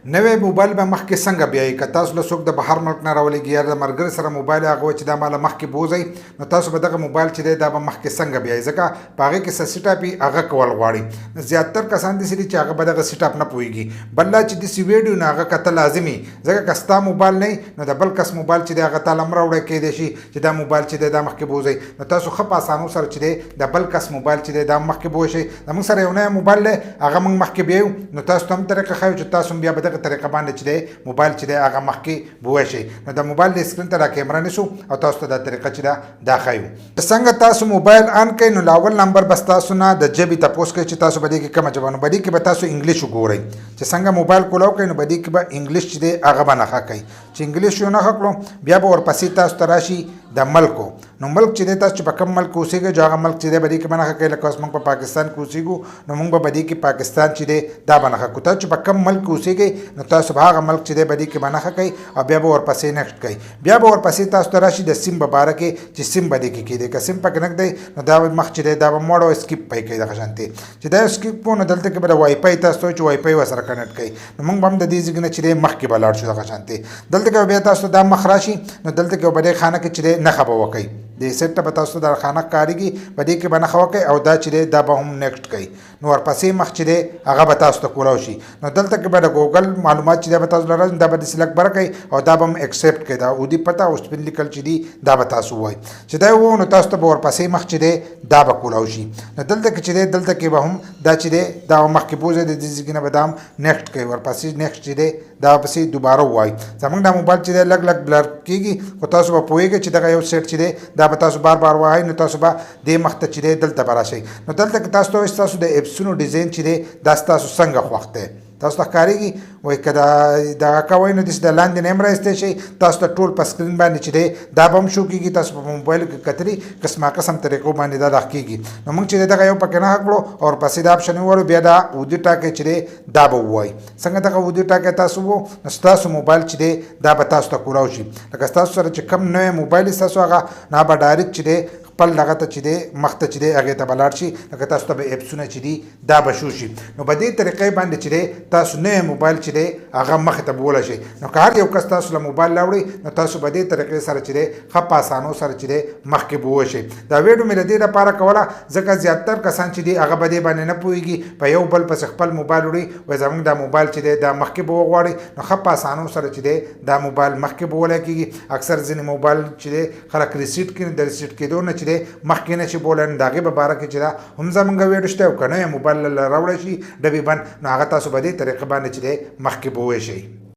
نوې موبایل به مخکې څنګه بیایي که تاسو له څوک د بهر ملک نه راولېږي یا د ملګري سره موبایل هغه وایي چې دا ماله مخکې بوځئ نو تاسو به دغه موبایل چې دی دا به مخکې څنګه بیایي ځکه په هغې کې څه سیټ اپ وي هغه کول غواړي. زیاتر کسان داسې دي چې هغه به دغه سیټ اپ نه پوهېږي. بل لا چې داسې ویډیو نه هغه کتل لازمي ځکه که ستا موبایل نه وي نو د بل کس موبایل چې دی هغه تاله هم راوړی کیدای شي چې دا موبایل چې دی دا مخکې بوځئ نو تاسو ښه په اسانو سره چې دی د بل کس موبایل چې دی دا مخکې بوشئ. زموږ سره یو نوی موبایل دی هغه موږ مخکې بیایو نو تاسو ته هم طریقه ښایو چې تاسو هم بیا به دغه طریقه باندې چې دی موبایل چې دی هغه مخکې بوی شي. نو د موبایل د سکرین ته دا کیمره نیسو او تاسو ته دا طریقه چې دا ښایو. څنګه تاسو موبایل آن کوئ نو لاول نمبر بس تاسو نه د ژبې تپوس کوي چې تاسو به دې کې کومه ژبه نو په دې کې به تاسو انګلیش وګورئ چې څنګه موبایل کولاو کوئ نو په دې کې به انګلیش چې دی هغه به نښه کوي. چې انګلیش یو نښه کړو بیا به ورپسې تاسو ته راشي د ملکو نو ملک چې دی تاسو چې په کوم ملک اوسېږئ جو هغه ملک چې دی به دې کې به نښه کوي. لکه اوس موږ په پاکستان کې اوسېږو نو موږ به په دې کې پاکستان چې دی دا به نښه کړو. تاسو چې په کوم ملک اوسېږئ نو تاسو به هغه ملک چې دی په دې کې به نښه کوي او بیا به ورپسې نیکسټ کوي. بیا به ورپسې تاسو ته راشي د سیم په باره کې چې سیم به دې کې کېدی که سیم پکې نږدې نو دا مخ چې دی دا به موړ او سکیپ پی کوي دغه شانتې چې دا سکیپ نو دلته کې به د وای فای تاسو چې وای فای ورسره کنیکټ کوي نو موږ به هم د دې ځای نه چې دی مخکې به لاړ شو دغه شانتې. دلته کې بیا تاسو دا مخ راشي نو دلته کې به دې خانه کې چې دی نښه به وکړئ د سیټ ته به تاسو د خانه کارېږي په دې کې به نښه وکړئ او دا چې دی دا به هم نیکسټ کوي. نو ورپسې مخ چې دی هغه به تاسو ته کولاو شي نو دلته کې به د ګوګل معلومات چې دی به تاسو لرئ دا به داسې لږ بره کوي او دا به هم ایکسپټ کوي. دا اودي پته او سپین لیکل چې دي دا به تاسو ووایي چې دا ووایو نو تاسو ته به ورپسې مخ چې دی دا به کولاو شي. نو دلته کې چې دی دلته کې به هم دا چې دی دا مخکې بوځي د دې ځای نه به دا هم نیکسټ کوي. ورپسې نیکسټ چې دی دا پسې دوباره ووایي. زموږ دا موبایل چې دی لږ لږ بلر کېږي خو تاسو به پوهېږئ چې دغه یو سیټ چې دی دا به تاسو بار بار وایي نو تاسو به دې مخ ته چې دی دلته به راشئ. نو دلته کې تاسو ته وایي ستاسو د اپسونو ډیزاین چې دی دا ستاسو څنګه خوښ دی تاسو ته ښکارېږي وایي که دغه کوئ نو داسې د لاندې نه هم رایستی شئ. تاسو ته ټول په سکرین باندې چې دی دا به هم شو کېږي. تاسو په موبایلو کې کتلي قسمه قسم طریقو باندې دا دغه کېږي. نو موږ چې دی دغه یو پکې نښه کړو او ورپسې دا اپشن ووالو بیا دا اودي ټاکی چې دی دا به ووایي. څنګه دغه اودي ټاکی تاسو وو نو ستاسو موبایل چې دی دا به تاسو ته کولاو شي. لکه ستاسو سره چې کوم نوی موبایل ستاسو هغه نه به ډایرکټ چې دی خپل دغه ته چې دی مخ ته چې دی هغې ته به لاړ شي. لکه تاسو ته به اپسونه چې دي دا به شو شي. نو په دې طریقې باندې چې دی تاسو نوی موبایل چې دی هغه مخې ته بولی شئ. نو که هر یو کس تاسو له موبایل راوړئ نو تاسو په دې طریقې سره چې دی ښه په اسانو سره چې دی مخکې بوی شئ. دا ویډیو مې د دې لپاره کوله ځکه زیاتر کسان چې دي هغه به دې باندې نه پوهېږي په یو بل پسې خپل موبایل وړي وایي زموږ دا موبایل چې دی دا مخکې به وغواړي نو ښه په اسانو سره چې دی دا موبایل مخکې به ولی کېږي. اکثر ځینې موبایل چې دی خلک ریسیټ کوي د ریسیټ کېدو نه چې دی مخکې نه چې بولی نو د هغې په باره کې چې دا هم زموږ ویډیو شته او که نه موبایل راوړی شي ډبې بند نو هغه تاسو په دې طریقه باندې چې دی مخکې بوی شئ.